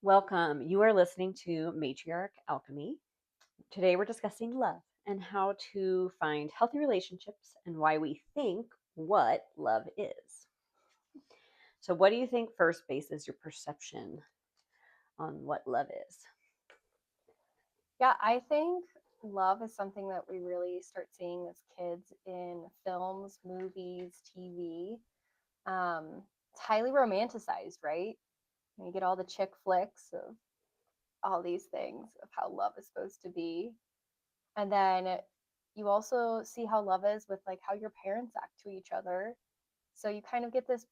Welcome. You are listening to Matriarch Alchemy. Today we're discussing love and how to find healthy relationships and why we think what love is. So, what do you think first bases your perception on what love is? Yeah, I think love is something that we really start seeing as kids in films, movies, TV. It's highly romanticized, right? You get all the chick flicks of all these things of how love is supposed to be. And then you also see how love is with like how your parents act to each other. So you kind of get this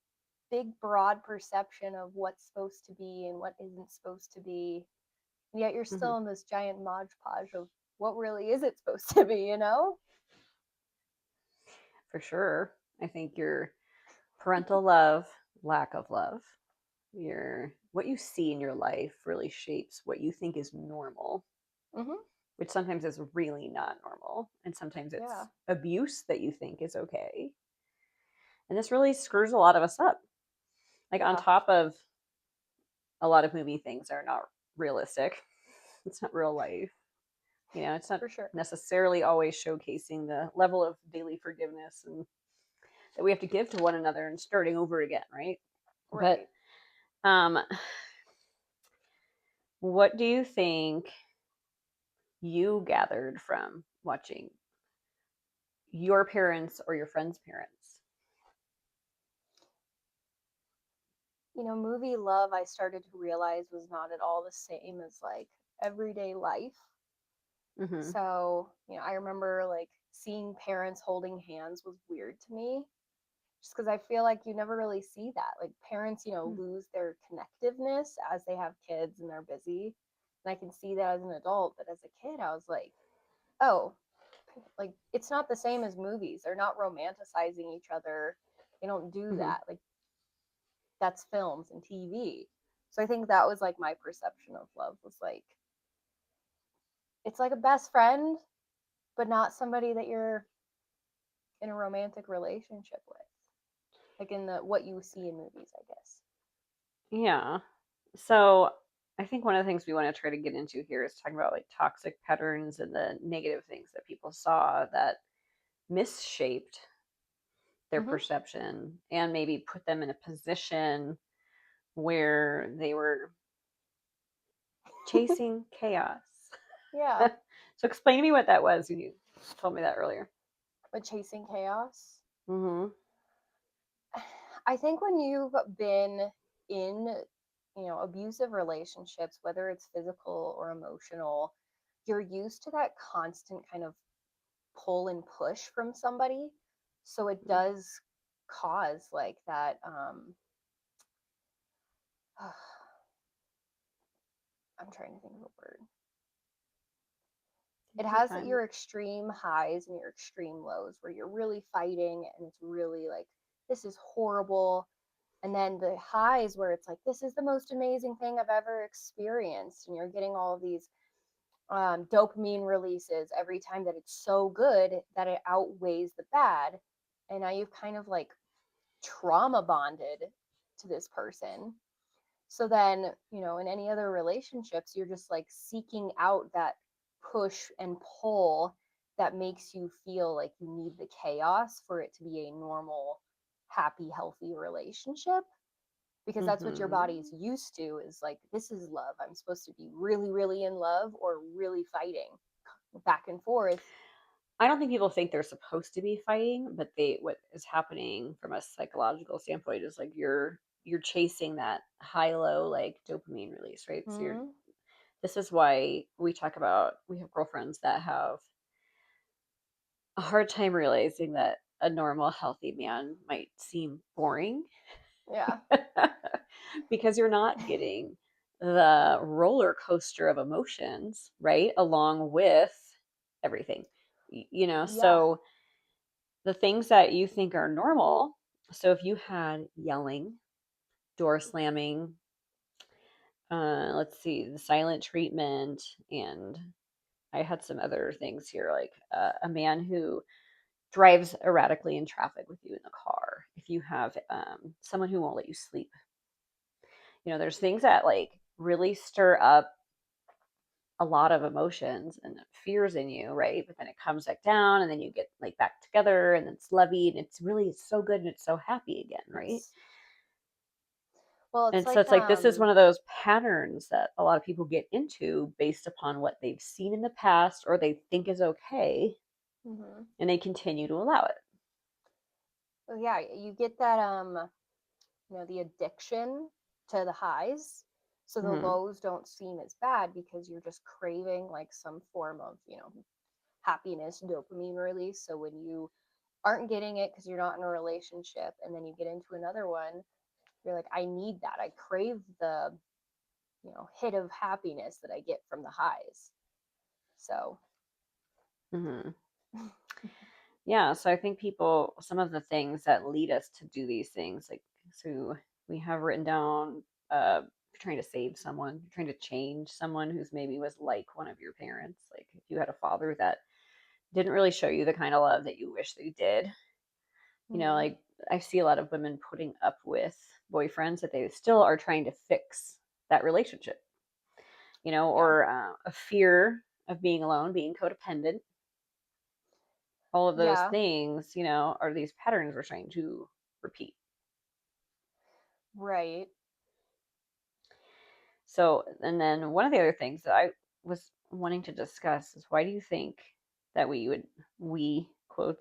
big, broad perception of what's supposed to be and what isn't supposed to be. And yet you're Mm-hmm. still in this giant modge podge of what really is it supposed to be, you know? For sure. I think your parental love, lack of love, your what you see in your life really shapes what you think is normal, Mm-hmm. which sometimes is really not normal, and sometimes Yeah. it's abuse that you think is okay. And this really screws a lot of us up. Like, on Yeah, top of a lot of movie things are not realistic, it's not real life. It's not for sure. necessarily always showcasing the level of daily forgiveness and that we have to give to one another and starting over again, right? But Right. um, what do you think you gathered from watching your parents or your friends' parents? Movie love I started to realize was not at all the same as like everyday life. Mm-hmm. So, I remember like seeing parents holding hands was weird to me just because I feel like you never really see that. Like parents, lose their connectiveness as they have kids and they're busy. And I can see that as an adult, but as a kid, I was like, oh, like it's not the same as movies. They're not romanticizing each other. They don't do Mm-hmm. that. Like that's films and TV. So I think that was like my perception of love was like it's like a best friend, but not somebody that you're in a romantic relationship with. Like in the what you see in movies, I guess. Yeah. So I think one of the things we want to try to get into here is talking about like toxic patterns and the negative things that people saw that misshaped their Mhm. perception and maybe put them in a position where they were chasing chaos. Yeah, So explain to me what that was. You told me that earlier. but chasing chaos. Mm-hmm. I think when you've been in, abusive relationships, whether it's physical or emotional, you're used to that constant kind of pull and push from somebody. So it does cause like that I'm trying to think of a word. It Take your has time. your extreme highs and your extreme lows where you're really fighting and it's really like this is horrible. And then the highs where it's like this is the most amazing thing I've ever experienced and you're getting all of these dopamine releases every time that it's so good that it outweighs the bad. And now you've kind of like trauma bonded to this person. So then, in any other relationships, you're just like seeking out that push and pull that makes you feel like you need the chaos for it to be a normal, happy, healthy relationship. Because that's what your body's Mm-hmm. used to is like, this is love. I'm supposed to be really, really in love or really fighting back and forth. I don't think people think they're supposed to be fighting, but what is happening from a psychological standpoint is like you're chasing that high low like dopamine release, right? So you're Mm-hmm. this is why we talk about we have girlfriends that have a hard time realizing that a normal healthy man might seem boring Yeah. because you're not getting the roller coaster of emotions, right? Along with everything. Yeah. So the things that you think are normal. So if you had yelling, door slamming, let's see, the silent treatment, and I had some other things here, like a man who drives erratically in traffic with you in the car. If you have someone who won't let you sleep, there's things that like really stir up a lot of emotions and fears in you, right? But then it comes back down and then you get like back together and it's lovey and it's so good and it's so happy again, right? It's well, it's And so like it's like this is one of those patterns that a lot of people get into based upon what they've seen in the past or they think is okay mhm. and they continue to allow it. Well, yeah, you get that the addiction to the highs. So the Hmm. lows don't seem as bad because you're just craving like some form of, happiness, dopamine release. So when you aren't getting it because you're not in a relationship and then you get into another one, you're like, I need that. I crave the, hit of happiness that I get from the highs. So, Hmm. Yeah, so I think people, some of the things that lead us to do these things, like, so we have written down, trying to save someone, trying to change someone who's maybe was like one of your parents. Like, if you had a father that didn't really show you the kind of love that you wish they did, mm-hmm. like I see a lot of women putting up with boyfriends that they still are trying to fix that relationship, Yeah, or a fear of being alone, being codependent, all of those yeah, things, are these patterns we're trying to repeat. right. So, and then one of the other things that I was wanting to discuss is why do you think that we quote,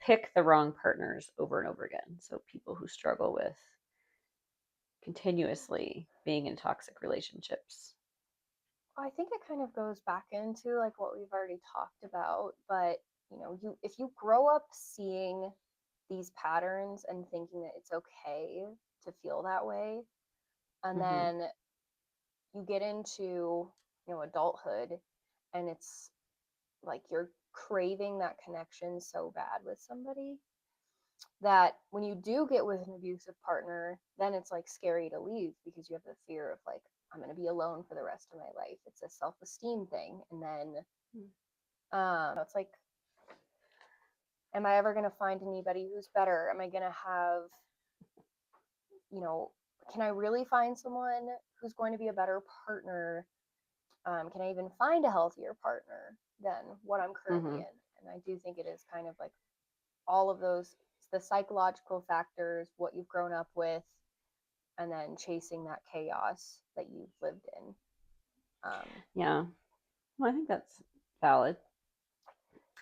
pick the wrong partners over and over again? So, people who struggle with continuously being in toxic relationships. I think it kind of goes back into like what we've already talked about, but you if you grow up seeing these patterns and thinking that it's okay to feel that way, and Hmm. then you get into, adulthood and it's like you're craving that connection so bad with somebody that when you do get with an abusive partner, then it's like scary to leave because you have the fear of like, I'm going to be alone for the rest of my life. It's a self-esteem thing. And then it's like, am I ever going to find anybody who's better? Am I going to have, you know, can I really find someone who's going to be a better partner? Can I even find a healthier partner than what I'm currently Hmm. in? And I do think it is kind of like all of those, the psychological factors, what you've grown up with, and then chasing that chaos that you've lived in. Yeah, well, I think that's valid.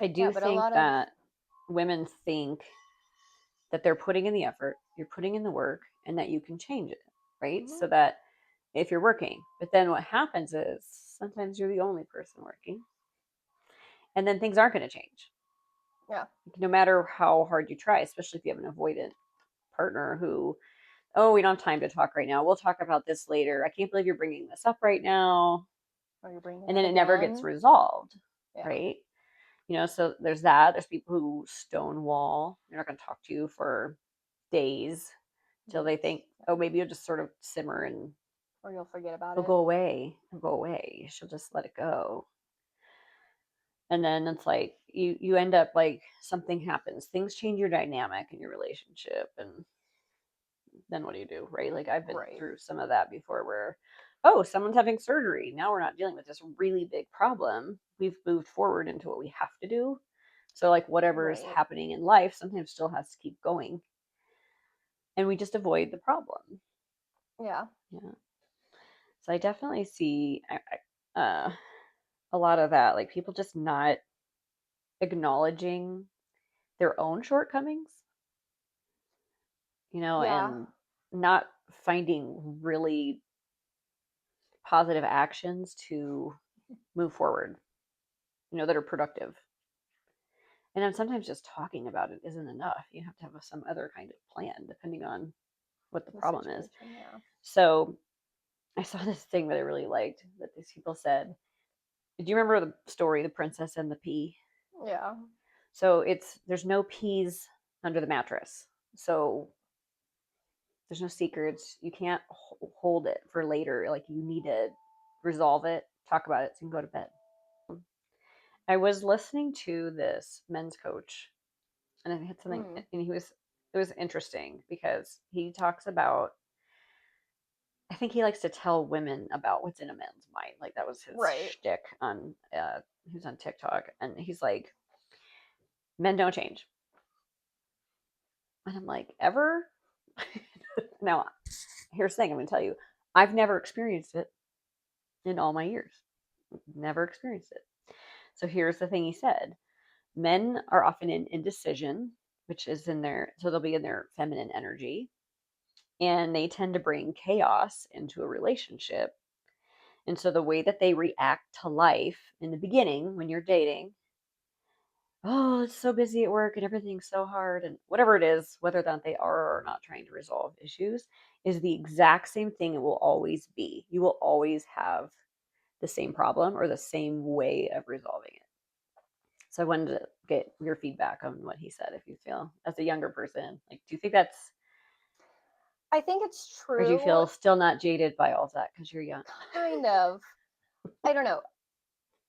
I Yeah, do but a think lot of, that women think that they're putting in the effort, you're putting in the work, and that you can change it, right? mm-hmm, So that if you're working, but then what happens is sometimes you're the only person working, and then things aren't going to change. yeah, Like, no matter how hard you try, especially if you have an avoidant partner who, oh, we don't have time to talk right now. We'll talk about this later. I can't believe you're bringing this up right now. or you're bringing it And up then it never gets again. resolved, Yeah, right? So there's that. There's people who stonewall. They're not going to talk to you for days till they weeks, think, oh, yeah. maybe you'll just sort of simmer and Or you'll forget about it'll it. go away. It'll go away. She'll just let it go. And then it's like you end up like something happens. Things change your dynamic in your relationship, and then what do you do, right? Like I've been Right, through some of that before where, oh, someone's having surgery. Now we're not dealing with this really big problem. We've moved forward into what we have to do. So like whatever's right. happening in life sometimes still has to keep going. And we just avoid the problem. Yeah, Yeah. So I definitely see a lot of that, like people just not acknowledging their own shortcomings, yeah, and not finding really positive actions to move forward, that are productive. And then sometimes just talking about it isn't enough. You have to have some other kind of plan depending on what the the problem is. situation, yeah. So I saw this thing that I really liked that these people said. Do you remember the story, The Princess and the Pea? Yeah, So there's no peas under the mattress. So there's no secrets. You can't hold it for later. Like you need to resolve it, talk about it, so you can go to bed. I was listening to this men's coach, and I had something, mm, and it was interesting because he talks about I think he likes to tell women about what's in a man's mind. Like that was his Right. shtick on he was on TikTok, and he's like, men don't change. And I'm like, ever? Now, here's the thing I'm going to tell you. I've never experienced it in all my years. Never experienced it. So here's the thing he said. Men are often in indecision, which is in their, so they'll be in their feminine energy, and they tend to bring chaos into a relationship. And so the way that they react to life in the beginning when you're dating, oh, it's so busy at work and everything's so hard, and whatever it is, whether or not they are or not trying to resolve issues, is the exact same thing it will always be. You will always have the same problem or the same way of resolving it. So I wanted to get your feedback on what he said, if you feel, as a younger person, like, do you think that's, I think it's or do you true, feel still not jaded by all of that because you're young? kind of. I don't know.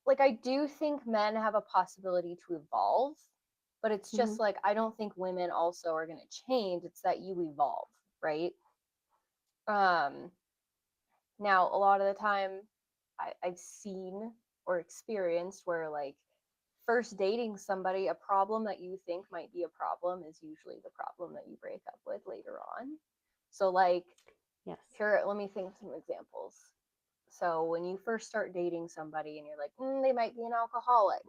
Like, I do think men have a possibility to evolve, but it's Mm-hmm. just like I don't think women also are going to change. It's that you evolve, right? Um, Now, a lot of the time, I've seen or experienced where, like, first dating somebody, a problem that you think might be a problem is usually the problem that you break up with later on. So, like, Yes. here, let me think of some examples. So, when you first start dating somebody and you're like, they might be an alcoholic,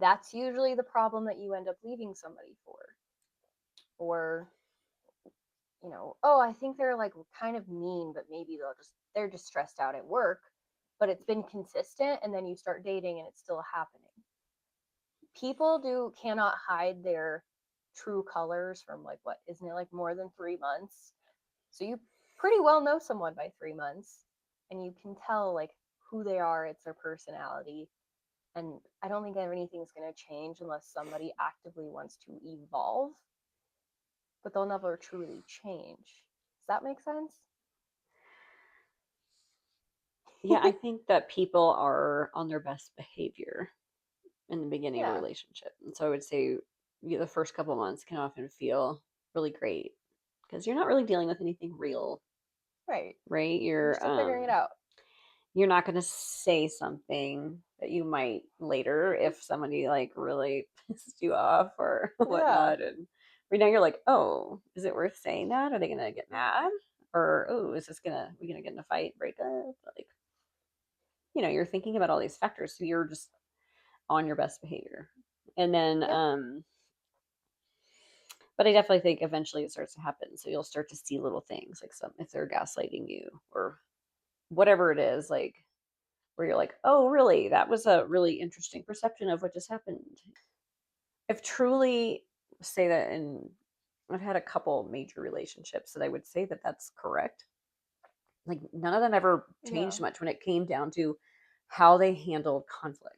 that's usually the problem that you end up leaving somebody for. Or, oh, I think they're like kind of mean, but maybe they're just stressed out at work, but it's been consistent and then you start dating and it's still happening. People do cannot hide their true colors from, like, what, isn't it like more than 3 months? So you pretty well know someone by 3 months and you can tell, like, who they are, it's their personality. And I don't think anything's going to change unless somebody actively wants to evolve, but they'll never truly change. Does that make sense? Yeah, I think that people are on their best behavior in the beginning of a Yeah, relationship. And so I would say the first couple months can often feel really great because you're not really dealing with anything real, right. right? You're still figuring it out. You're not going to say something that you might later if somebody like really pissed you off or Yeah. whatnot. And right now you're like, oh, is it worth saying that? Are they going to get mad? Or, oh, is this going to, we going to get in a fight, break up? Like, you're thinking about all these factors. So you're just on your best behavior. And then, Yep. but I definitely think eventually it starts to happen. So you'll start to see little things like some, if they're gaslighting you or whatever it is, like where you're like, oh, really? That was a really interesting perception of what just happened. I've truly say that I've had a couple major relationships that I would say that that's correct. Like none of them ever Yeah. changed much when it came down to how they handled conflict.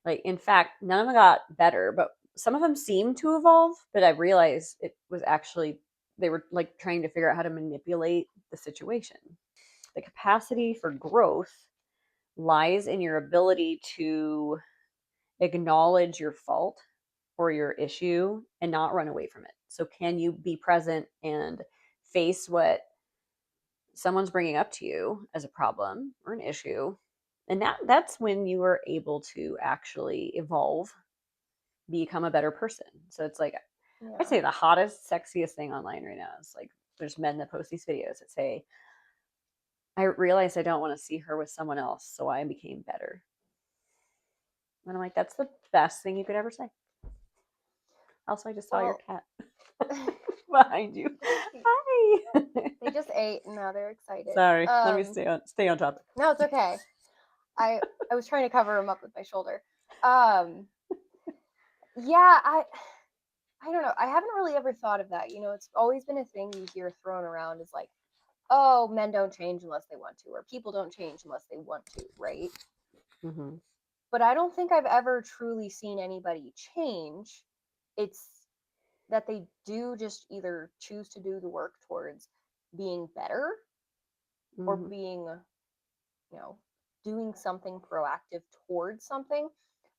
Like in fact, none of them got better, but some of them seemed to evolve. But I realized it was actually they were like trying to figure out how to manipulate the situation. The capacity for growth lies in your ability to acknowledge your fault or your issue and not run away from it. So, can you be present and face what someone's bringing up to you as a problem or an issue? And that's when you are able to actually evolve, become a better person. So it's like I'd Yeah. say the hottest, sexiest thing online right now is like there's men that post these videos that say, I realized I don't want to see her with someone else, so I became better. And I'm like, that's the best thing you could ever say. Also, I just saw your Well, cat behind you. Hi. they just ate and now they're excited. Sorry. Let me stay on topic. No, it's okay. I I was trying to cover him up with my shoulder. Um, yeah, I don't know. I haven't really ever thought of that. It's always been a thing you hear thrown around is like, oh, men don't change unless they want to, or people don't change unless they want to, right? Mm-hmm. But I don't think I've ever truly seen anybody change. It's that they do just either choose to do the work towards being better or Mm-hmm. being, you know, doing something proactive towards something,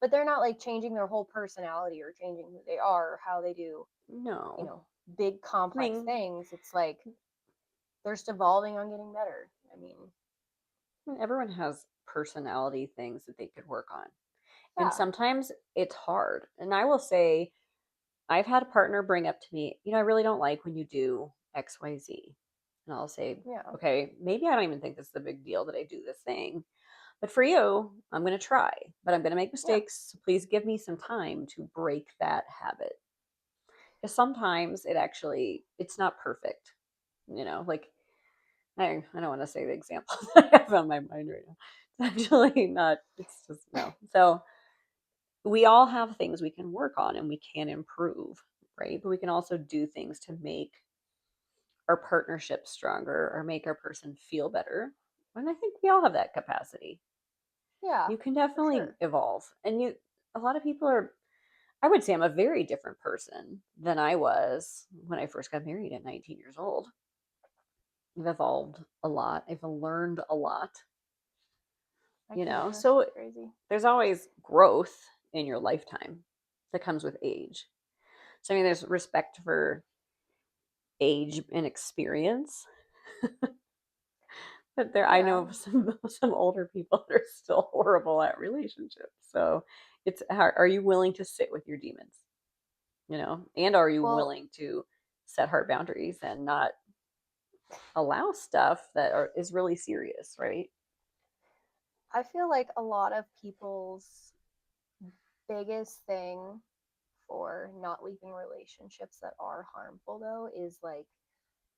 but they're not like changing their whole personality or changing who they are or how they do, No. big I complex mean, things. It's like they're just evolving on getting better. I mean, Everyone has personality things that they could work on. And yeah, sometimes it's hard. And I will say, I've had a partner bring up to me, I really don't like when you do XYZ. And I'll say, yeah, okay, maybe I don't even think this is a big deal that I do this thing. But for you, I'm going to try, but I'm going to make yeah. mistakes. So please give me some time to break that habit. Because sometimes it's not perfect. Like I don't want to say the example that I have on my mind right now. It's actually not, it's just no. So we all have things we can work on and we can improve, right? But we can also do things to make our partnership stronger or make our person feel better. And I think we all have that capacity. Yeah, You can for definitely sure. evolve. A lot of people are, I would say I'm a very different person than I was when I first got married at 19 years old. I've evolved a lot. I've learned a lot, I can believe that's So crazy. there's always growth in your lifetime that comes with age. So I mean, there's respect for age and experience, but I Yeah. know of some older people that are still horrible at relationships. So it's are you willing to sit with your demons, and are you Well, willing to set hard boundaries and not allow stuff is really serious, right? I feel like a lot of people's biggest thing for not leaving relationships that are harmful, though, is like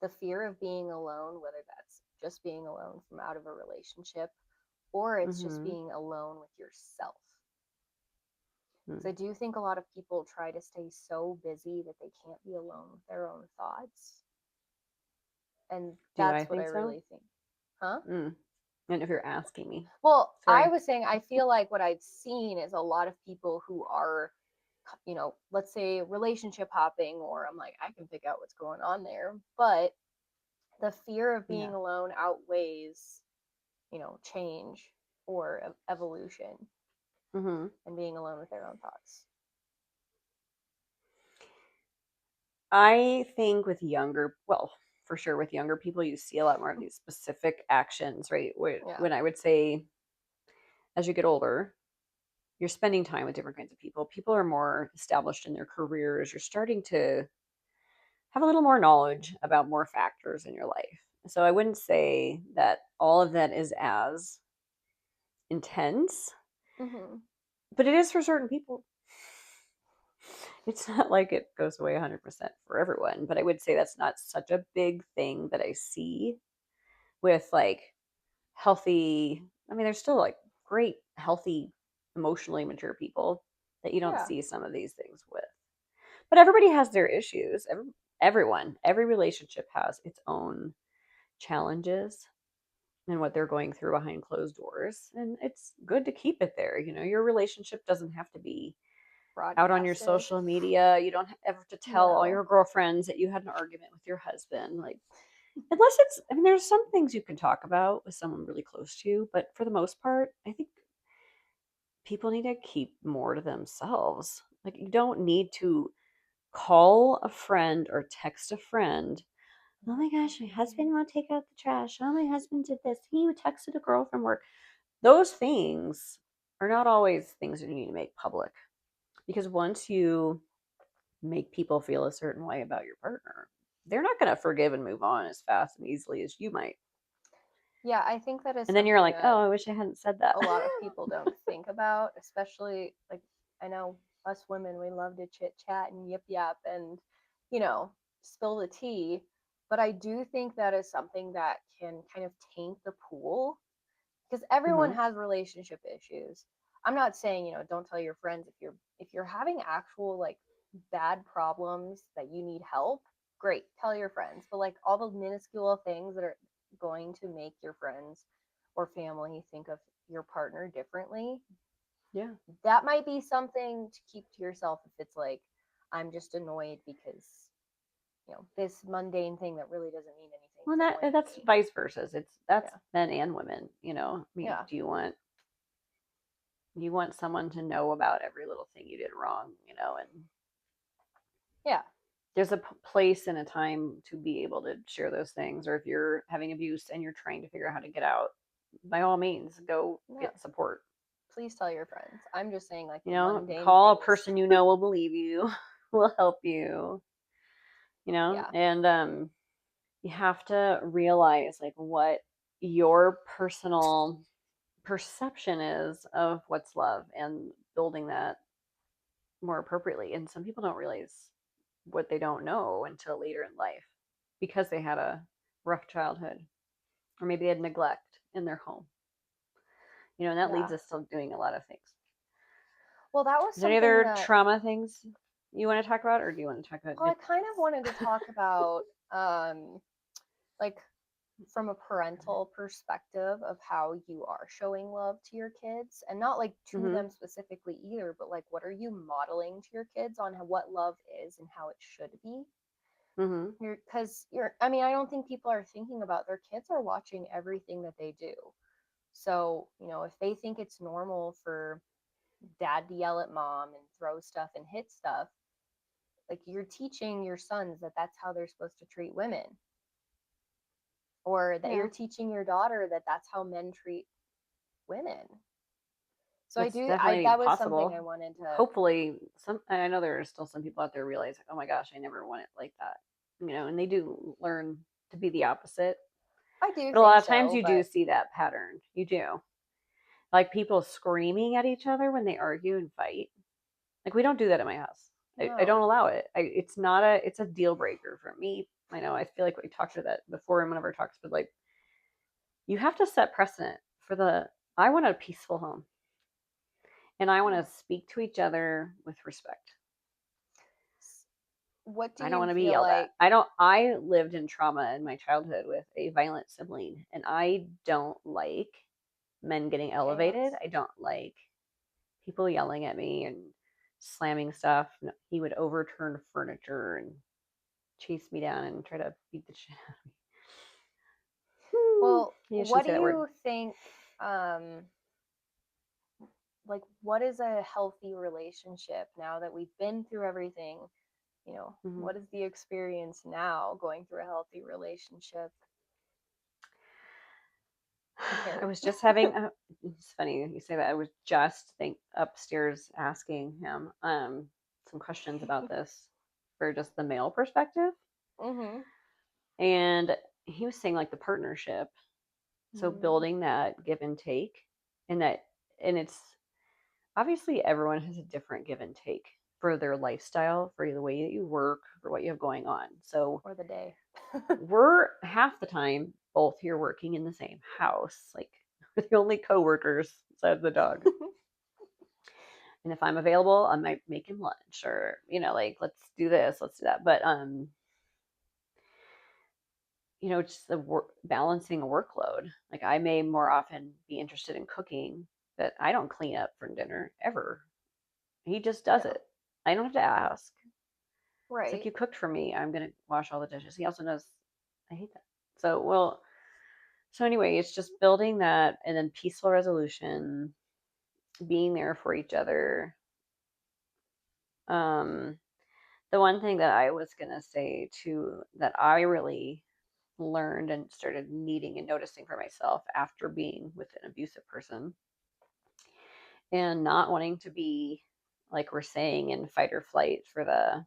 the fear of being alone, whether that's just being alone from out of a relationship or it's just Mm-hmm. being alone with yourself. Hmm. So I do think a lot of people try to stay so busy that they can't be alone with their own thoughts. And Do I that's what I think so? really think. Huh? Mm. And if you're asking me, Well, I sorry. was saying I feel like what I've seen is a lot of people who are, let's say relationship hopping, or I'm like, I can pick out what's going on there, but the fear of Yeah. being alone outweighs, change or evolution Mm-hmm. and being alone with their own thoughts. I think well, for sure with younger people, you see a lot more of these specific actions, right? Yeah. When I would say, as you get older, you're spending time with different kinds of people. People are more established in their careers. You're starting to have a little more knowledge about more factors in your life. So I wouldn't say that all of that is as intense, Hmm. but it is for certain people. It's not like it goes away 100% for everyone, but I would say that's not such a big thing that I see with like healthy, I mean, there's still like great, healthy, emotionally mature people that you don't Yeah. see some of these things with. But everybody has their issues. Every relationship has its own challenges and what they're going through behind closed doors. And it's good to keep it there. Your relationship doesn't have to be out on your Broadcasted. social media. You don't have to tell all No. your girlfriends that you had an argument with your husband. Like, unless it's, I mean, there's some things you can talk about with someone really close to you, but for the most part, I think people need to keep more to themselves. Like, you don't need to call a friend or text a friend. Oh my gosh, my husband won't take out the trash. Oh, my husband did this. He texted a girl from work. Those things are not always things that you need to make public because once you make people feel a certain way about your partner, they're not going to forgive and move on as fast and easily as you might. Yeah, I think that is And then you're something like, oh, that I wish I hadn't said that. a lot of people don't think about, especially like I know us women, we love to chit chat and yip yap and, you know, spill the tea. But I do think that is something that can kind of taint the pool because everyone Hmm. has relationship issues. I'm not saying, don't tell your friends if you're having actual like bad problems that you need help, great, tell your friends. But like all the minuscule things that are going to make your friends or family think of your partner differently, Yeah. that might be something to keep to yourself if it's like I'm just annoyed because, this mundane thing that really doesn't mean anything Well, is annoying that's me. vice versa. That's Yeah. men and women. I mean, Yeah. do you want someone to know about every little thing you did wrong? And Yeah. there's a place and a time to be able to share those things. Or if you're having abuse and you're trying to figure out how to get out, by all means, go Yeah, get support. please tell your friends. I'm just saying like You the know, mundane call a things. person you know will believe you, will help you, Yeah. and you have to realize like what your personal perception is of what's love and building that more appropriately. And some people don't realize what they don't know until later in life because they had a rough childhood or maybe they had neglect in their home. And that leads Yeah. us to doing a lot of things. Well, that was Is there any something other that, trauma things you want to talk about, or do you want to talk about well, I good kind of wanted to things? talk about, like from a parental perspective of how you are showing love to your kids, and not like to Mm-hmm. them specifically either, but like what are you modeling to your kids on what love is and how it should be. Mm-hmm. Because I mean, I don't think people are thinking about their kids are watching everything that they do. So, if they think it's normal for dad to yell at mom and throw stuff and hit stuff, like you're teaching your sons that that's how they're supposed to treat women, or that you're Yeah, teaching your daughter that that's how men treat women. So it's I definitely that was something I possible. wanted to. Hopefully, I know there are still some people out there realize, like, oh my gosh, I never want it like that. And they do learn to be the opposite. I do But a lot think of times so, you do but see that pattern. You do. Like people screaming at each other when they argue and fight. Like we don't do that at my house. I no. don't allow it. It's a deal breaker for me. I know I feel like we talked about that before in one of our talks, but like you have to set precedent for I want a peaceful home and I want Yeah. to speak to each other with respect. What do I don't you want to be feel yelled at. like? I lived in trauma in my childhood with a violent sibling and I don't like men getting Okay, elevated. I don't like people yelling at me and slamming stuff. No, he would overturn furniture and chase me down and try to beat the shit out of me. well, Yeah, I what shouldn't do say that word. you think? Um, like, what is a healthy relationship now that we've been through everything? Hmm. What is the experience now going through a healthy relationship I compared? was just having. It's funny you say that. I was just upstairs asking him some questions about this for just the male perspective, Mm-hmm. and he was saying like the partnership. So Mm-hmm. building that give and take, and it's obviously everyone has a different give and take for their lifestyle, for the way that you work, for what you have going on. So Or the day. we're half the time both here working in the same house. Like we're the only coworkers besides the dog. And if I'm available, I might make him lunch or, like let's do this, let's do that. But just the balancing a workload. Like I may more often be interested in cooking, but I don't clean up for dinner ever. He just does Yeah. it. I don't have to ask. It's like Right. you cooked for me. I'm gonna wash all the dishes. He also knows I hate that. So well, so anyway, it's just building that and then peaceful resolution, being there for each other. Um, the one thing that I was gonna say too that I really learned and started needing and noticing for myself after being with an abusive person and not wanting to be like we're saying in fight or flight for the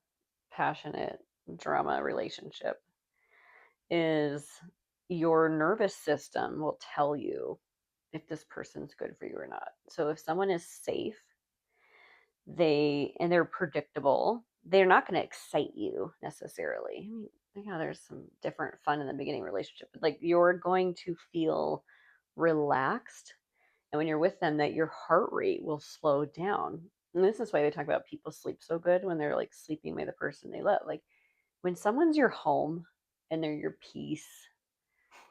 passionate drama relationship is your nervous system will tell you if this person's good for you or not. So if someone is safe, they're predictable, they're not going to excite you necessarily. I mean, there's some different fun in the beginning relationship, but like you're going to feel relaxed. And when you're with them, that your heart rate will slow down. And this is why they talk about people sleep so good when they're like sleeping with the person they love. Like when someone's your home and they're your peace,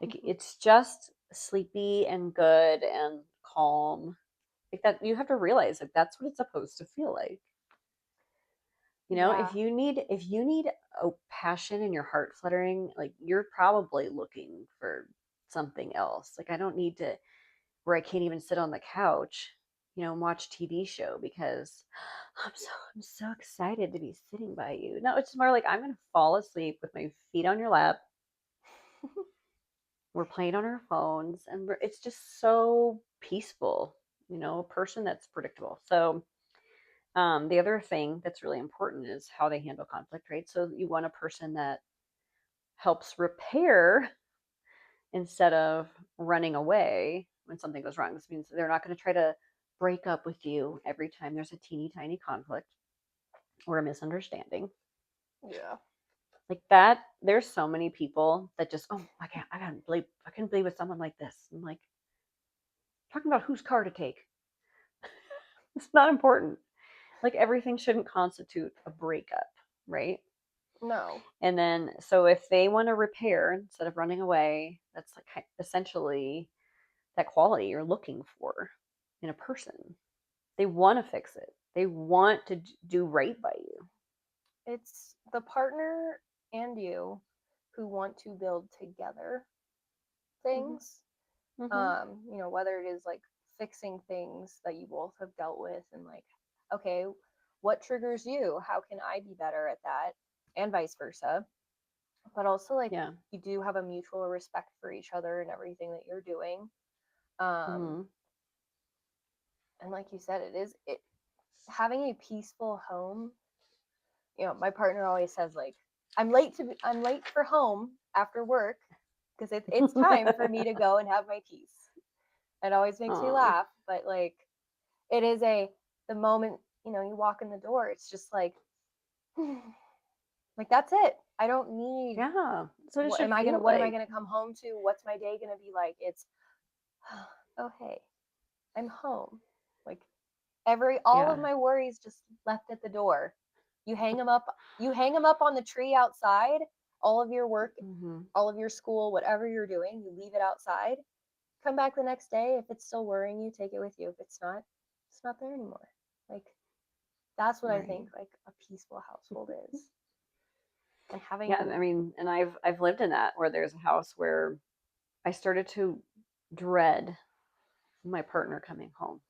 like it's just sleepy and good and calm. Like that you have to realize like that's what it's supposed to feel like. Yeah. If you need a passion and your heart fluttering, like you're probably looking for something else. Like I don't need to where I can't even sit on the couch. watch TV show because I'm so excited to be sitting by you. No, it's more like I'm gonna fall asleep with my feet on your lap. We're playing on our phones, and it's just so peaceful. A person that's predictable. So the other thing that's really important is how they handle conflict, right? So you want a person that helps repair instead of running away when something goes wrong. This means they're not going to try to break up with you every time there's a teeny tiny conflict or a misunderstanding. Yeah. Like that, there's so many people that just, oh, I can't believe with someone like this. I'm like, talking about whose car to take. It's not important. Like everything shouldn't constitute a breakup, right? No. And then, so if they want to repair instead of running away, that's like essentially that quality you're looking for in a person. They want to fix it. They want to do right by you. It's the partner and you who want to build together Mm-hmm. things. Mm-hmm. Whether it is like fixing things that you both have dealt with and like, okay, what triggers you? How can I be better at that? And vice versa. But also like Yeah. you do have a mutual respect for each other and everything that you're doing. Um, Mm-hmm. and like you said, it having a peaceful home. My partner always says like, I'm late for home after work because it's time for me to go and have my peace. It always makes me Oh, laugh, but like it is the moment you walk in the door, it's just like like that's it. I don't need yeah. That's what it what should am I gonna feel what am I like. gonna come home to? What's my day gonna be like? It's oh hey, I'm home. Like every all of Yeah. my worries just left at the door. You hang them up on the tree outside. All of your work, Mm-hmm. all of your school, whatever you're doing, you leave it outside. Come back the next day. If it's still worrying you, take it with you. If it's not there anymore. Like that's what I Right. think like a peaceful household is. And having Yeah. I mean, and I've lived in that where there's a house where I started to dread my partner coming home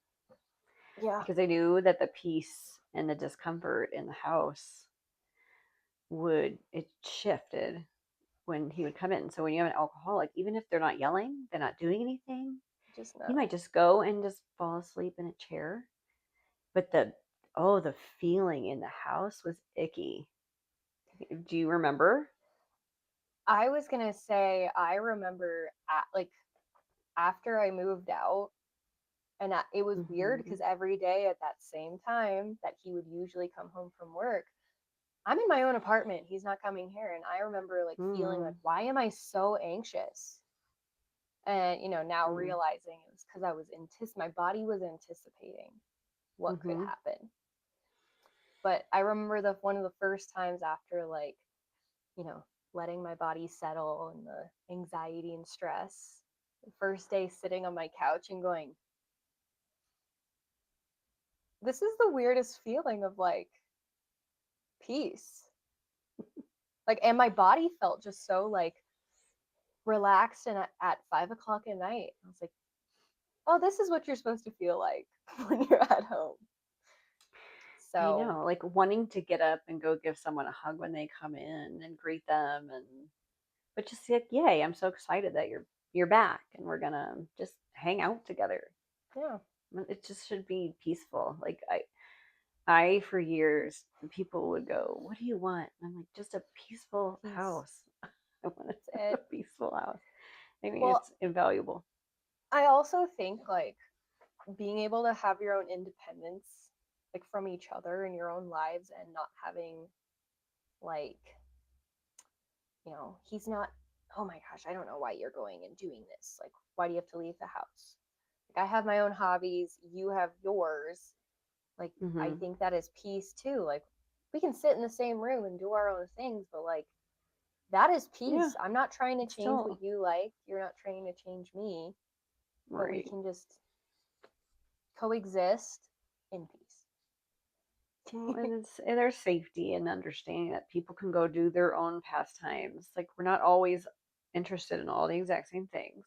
yeah, because I knew that the peace and the discomfort in the house it shifted when he would come in. So when you have an alcoholic, even if they're not yelling, they're not doing anything, just he no. might just go and just fall asleep in a chair. But the feeling in the house was icky. Do you remember? I was gonna say I remember like after I moved out, and it was weird Mm-hmm. because every day at that same time that he would usually come home from work, I'm in my own apartment. He's not coming here, and I remember like feeling Mm-hmm. like, why am I so anxious? And now realizing it was because my body was anticipating what could Mm-hmm. happen. But I remember the one of the first times after like you know letting my body settle and the anxiety and stress. The first day sitting on my couch and going, this is the weirdest feeling of like peace. Like, and my body felt just so like relaxed and at 5 o'clock at night. I was like, oh, this is what you're supposed to feel like when you're at home. I So know, like wanting to get up and go give someone a hug when they come in and greet them, and but just like, yay, I'm so excited that you're back and we're gonna just hang out together. yeah, It just should be peaceful. Like I for years people would go, "What do you want?" And I'm like, "Just a peaceful peace. house. I want That's a it. peaceful house." I mean, Well, it's invaluable. I also think like being able to have your own independence, like from each other in your own lives, and not having like, he's not, oh my gosh, I don't know why you're going and doing this. Like, why do you have to leave the house? Like, I have my own hobbies, you have yours. Like, I Hmm. think that is peace too. Like, we can sit in the same room and do our own things, but like, that is Yeah, peace. I'm not trying to change what still you like. You're not trying to change me, but we right. can just coexist in Well, peace. and there's safety and understanding that people can go do their own pastimes. Like we're not always interested in all the exact same things,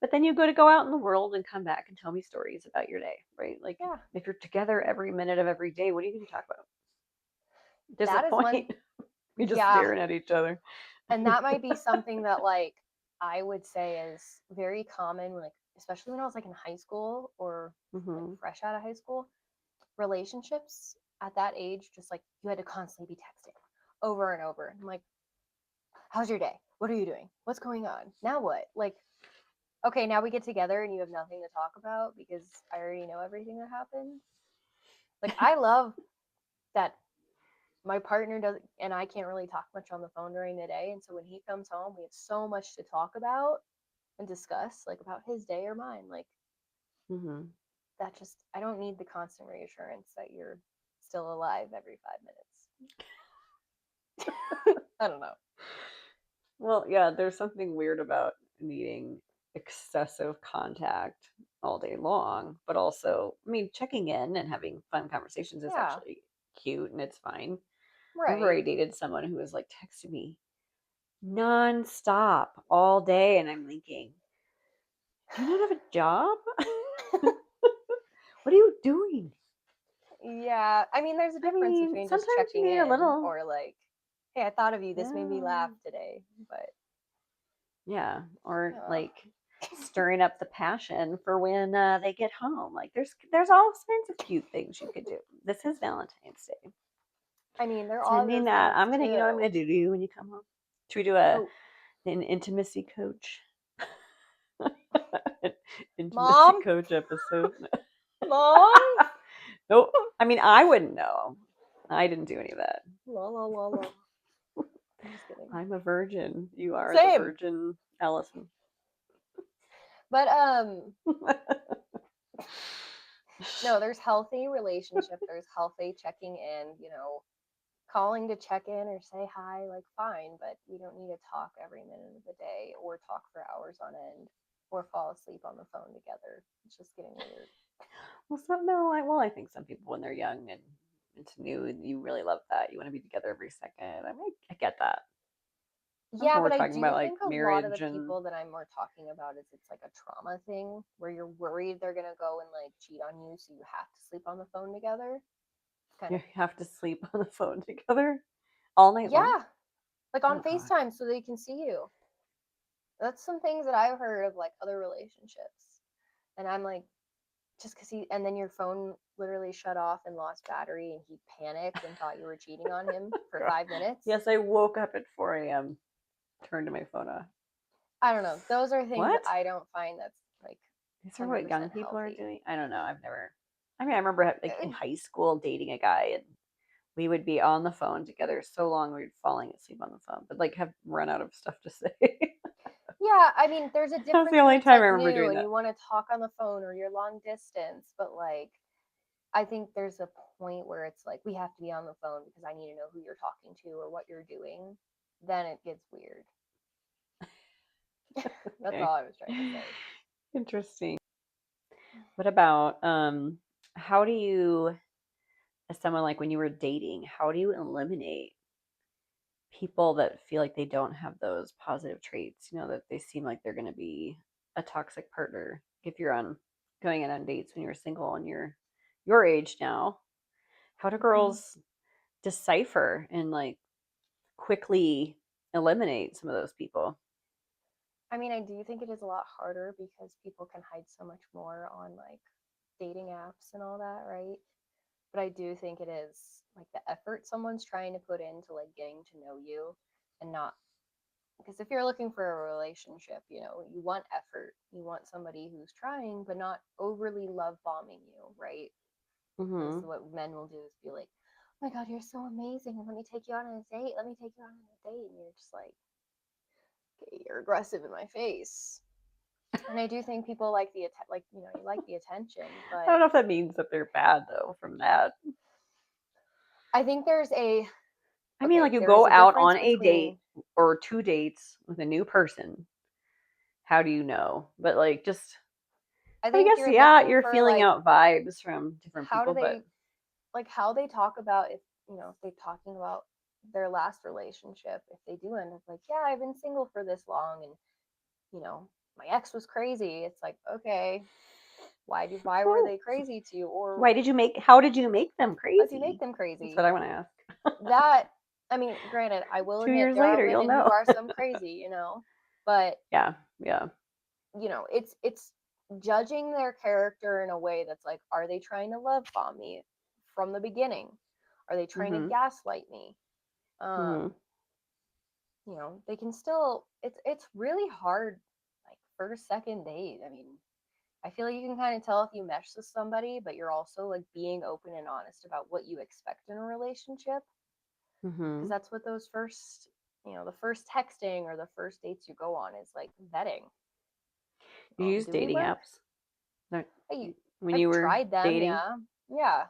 But then you go out in the world and come back and tell me stories about your day, right? Like Yeah. if you're together every minute of every day, what are you going to talk about? That is one. Disappoint. You're just Yeah. staring at each other. And that might be something that like I would say is very common, like especially when I was like in high school or like Hmm. fresh out of high school. Relationships at that age, just like you had to constantly be texting over and over. I'm like, how's your day? What are you doing? What's going on? Now what? Like, okay, now we get together and you have nothing to talk about because I already know everything that happened. Like, I love that my partner does, and I can't really talk much on the phone during the day. And so when he comes home, we have so much to talk about and discuss, like about his day or mine. Like, Hmm. that just, I don't need the constant reassurance that you're still alive every 5 minutes. I don't know. Well, yeah, there's something weird about needing excessive contact all day long, but also, I mean, checking in and having fun conversations is Yeah, actually cute and it's fine. I remember right. I dated someone who was like texting me nonstop all day, and I'm thinking, do you not have a job? What are you doing? Yeah, I mean, there's a I difference mean, between just sometimes you checking need a in little, or like, hey, I thought of you. This made me yeah, laugh today. But yeah, or yeah, like stirring up the passion for when they get home. Like there's all kinds of cute things you could do. This is Valentine's Day. I mean, there are Send me other that. things I'm gonna, you know what I'm too. gonna do to you when you come home? Should we do a Oh, an intimacy coach? An intimacy mom, coach episode. mom. Nope. I mean, I wouldn't know. I didn't do any of that. La la la la. I'm just kidding. I'm a virgin. You are the Same. virgin Allison. But no, there's healthy relationship. There's healthy checking in. Calling to check in or say hi, like fine, but we don't need to talk every minute of the day or talk for hours on end or fall asleep on the phone together. It's just getting weird. Well, some no. I think some people when they're young and it's new, and you really love that. You want to be together every second. I mean, I get that. I don't know. Yeah, We're but I talking do about like think a lot of the marriage and people that I'm more talking about is it's like a trauma thing where you're worried they're gonna go and like cheat on you, so you have to sleep on the phone together. Kind you of, have to sleep on the phone together all night long. yeah, like on Oh God. FaceTime so they can see you. That's some things that I've heard of like other relationships. And I'm like, just because and then your phone literally shut off and lost battery and he panicked and thought you were cheating on him for God. 5 minutes. Yes, I woke up at 4 a.m. Turned my phone off. I don't know. Those are things that What? I don't find that's like These are what young 100% people are healthy. doing. I don't know. I've never. I mean, I remember like in high school dating a guy, and we would be on the phone together so long we'd falling asleep on the phone, but like have run out of stuff to say. Yeah, I mean, there's a That's the difference when only it's time I like remember new doing and that. you want to talk on the phone or you're long distance, but like I think there's a point where it's like we have to be on the phone because I need to know who you're talking to or what you're doing. Then it gets weird. That's Okay. all I was trying to say. Interesting. What about how do you as someone like when you were dating, how do you eliminate people that feel like they don't have those positive traits, that they seem like they're going to be a toxic partner if you're on going in on dates when you're single and you're your age now? How do Mm-hmm. girls decipher and like quickly eliminate some of those people? I mean, I do think it is a lot harder because people can hide so much more on like dating apps and all that, right? But I do think it is like the effort someone's trying to put into like getting to know you and not because if you're looking for a relationship, you want effort. You want somebody who's trying but not overly love bombing you, right? Because Mm-hmm. what men will do is be like, "Oh my god, you're so amazing. And let me take you on a date. Let me take you on a date." And you're just like, "Okay, you're aggressive in my face." And I do think people like like you like the attention, I don't but know if that means that they're bad though from that. I think I mean, like you there is go a out difference on a date between or two dates with a new person. How do you know? But like just I I think guess you're yeah, looking you're for feeling like out vibes from different how do people, but they like how they talk about if they're talking about their last relationship, if they do end up like, yeah, I've been single for this long and my ex was crazy. It's like, okay, why were Well, they crazy to you? Or how did you make them how did you make crazy? them That's what crazy? I want to ask. That, I mean, granted, I will Two admit years there are later, you'll women who know. are some crazy, but Yeah, yeah. it's judging their character in a way that's like, are they trying to love bomb me from the beginning? Are they trying to Mhm. gaslight me? Mhm. Um, they can still, it's really hard, like first, second date. I mean, I feel like you can kind of tell if you mesh with somebody, but you're also like being open and honest about what you expect in a relationship, because Mhm. that's what those first, the first texting or the first dates you go on is like vetting. You use Do we dating work? apps? Like, I, when you I've were tried them, dating? yeah. Yeah.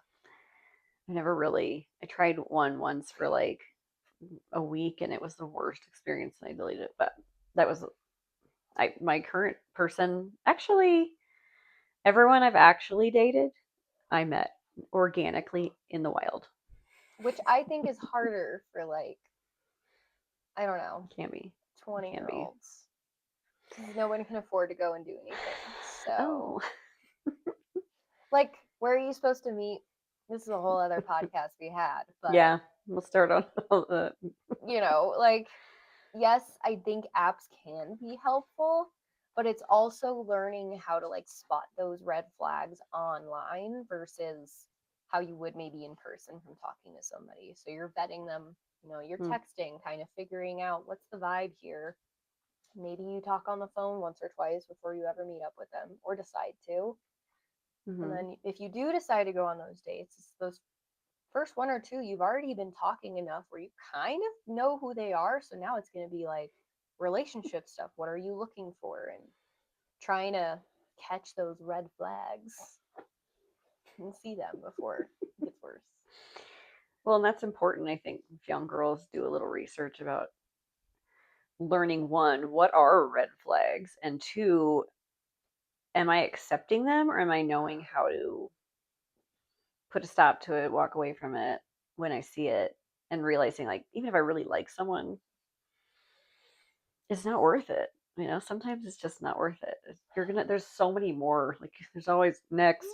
I never really. I tried one once for like a week, and it was the worst experience, and I deleted it. But that was my current person. Actually, everyone I've actually dated, I met organically in the wild. Which I think is harder for like, I don't know, It can be. It 20 can year be. olds, because no one can afford to go and do anything. So, Oh, like, where are you supposed to meet? This is a whole other podcast we had, but yeah. We'll start on the. like, yes, I think apps can be helpful, but it's also learning how to like spot those red flags online versus how you would maybe in person from talking to somebody. So you're vetting them, you're Hmm. texting, kind of figuring out what's the vibe here. Maybe you talk on the phone once or twice before you ever meet up with them or decide to. And Mm-hmm. then if you do decide to go on those dates, it's those first one or two, you've already been talking enough where you kind of know who they are. So now it's going to be like relationship stuff. What are you looking for? And trying to catch those red flags and see them before it gets worse. Well, and that's important. I think if young girls do a little research about learning one, what are red flags, and two, am I accepting them or am I knowing how to put a stop to it, walk away from it when I see it, and realizing like even if I really like someone, it's not worth it. Sometimes it's just not worth it. There's so many more. Like there's always next.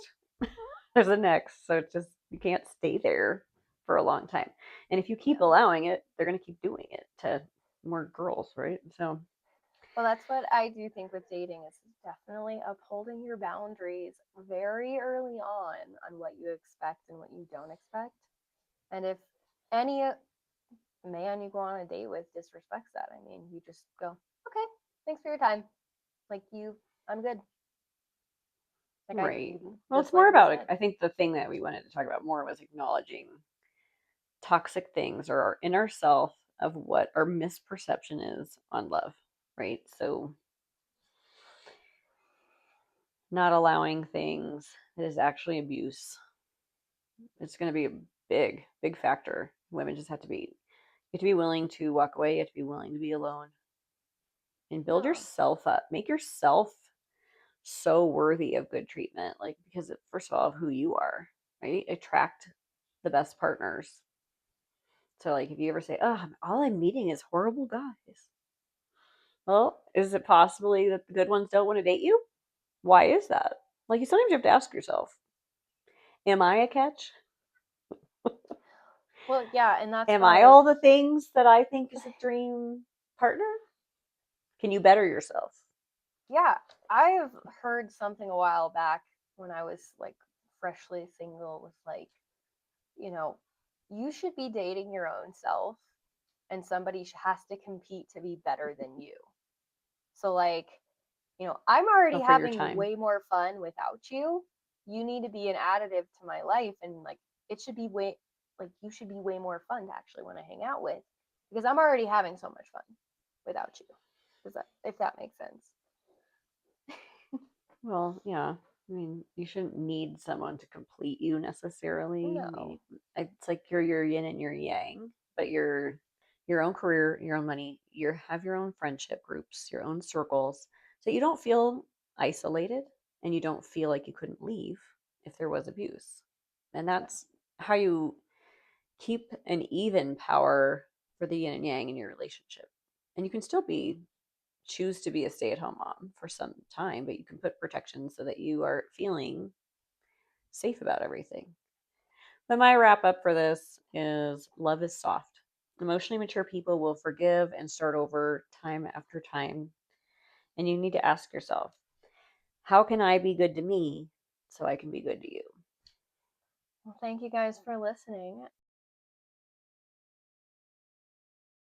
There's a next. So it's just you can't stay there for a long time. And if you keep Yeah. allowing it, they're gonna keep doing it to more girls, right? So Well, that's what I do think with dating is definitely upholding your boundaries very early on what you expect and what you don't expect. And if any man you go on a date with disrespects that, I mean, you just go, okay, thanks for your time. Like I'm good. Like I, right. Well, it's just more like we about it. said. I think the thing that we wanted to talk about more was acknowledging toxic things or our inner self of what our misperception is on love, right? So not allowing things that is actually abuse. It's going to be a big, big factor. Women just have to be, you have to be willing to walk away. You have to be willing to be alone and build Yeah. yourself up. Make yourself so worthy of good treatment. Like, because first of all, of who you are, right? Attract the best partners. So, like, if you ever say, oh, all I'm meeting is horrible guys. Well, is it possibly that the good ones don't want to date you? Why is that? Like, sometimes you have to ask yourself, am I a catch? Well, yeah, and that's Am I why, all the things that I think is a dream partner? Can you better yourself? yeah, I've heard something a while back when I was like freshly single was like, you know, you should be dating your own self and somebody has to compete to be better than you. So, like, I'm Oh, already for your having time. way more fun without you. You need to be an additive to my life. And, like, it should be way, like, you should be way more fun to actually want to hang out with because I'm already having so much fun without you. Does that, if that makes sense? Well, yeah. I mean, you shouldn't need someone to complete you necessarily. I No. mean, it's like you're your yin and your yang, but you're your own career, your own money. You have your own friendship groups, your own circles, so you don't feel isolated and you don't feel like you couldn't leave if there was abuse. And Yeah. that's how you keep an even power for the yin and yang in your relationship. And you can still be choose to be a stay-at-home mom for some time, but you can put protections so that you are feeling safe about everything. But my wrap up for this is love is soft. Emotionally mature people will forgive and start over time after time. And you need to ask yourself, how can I be good to me so I can be good to you? Well, thank you guys for listening.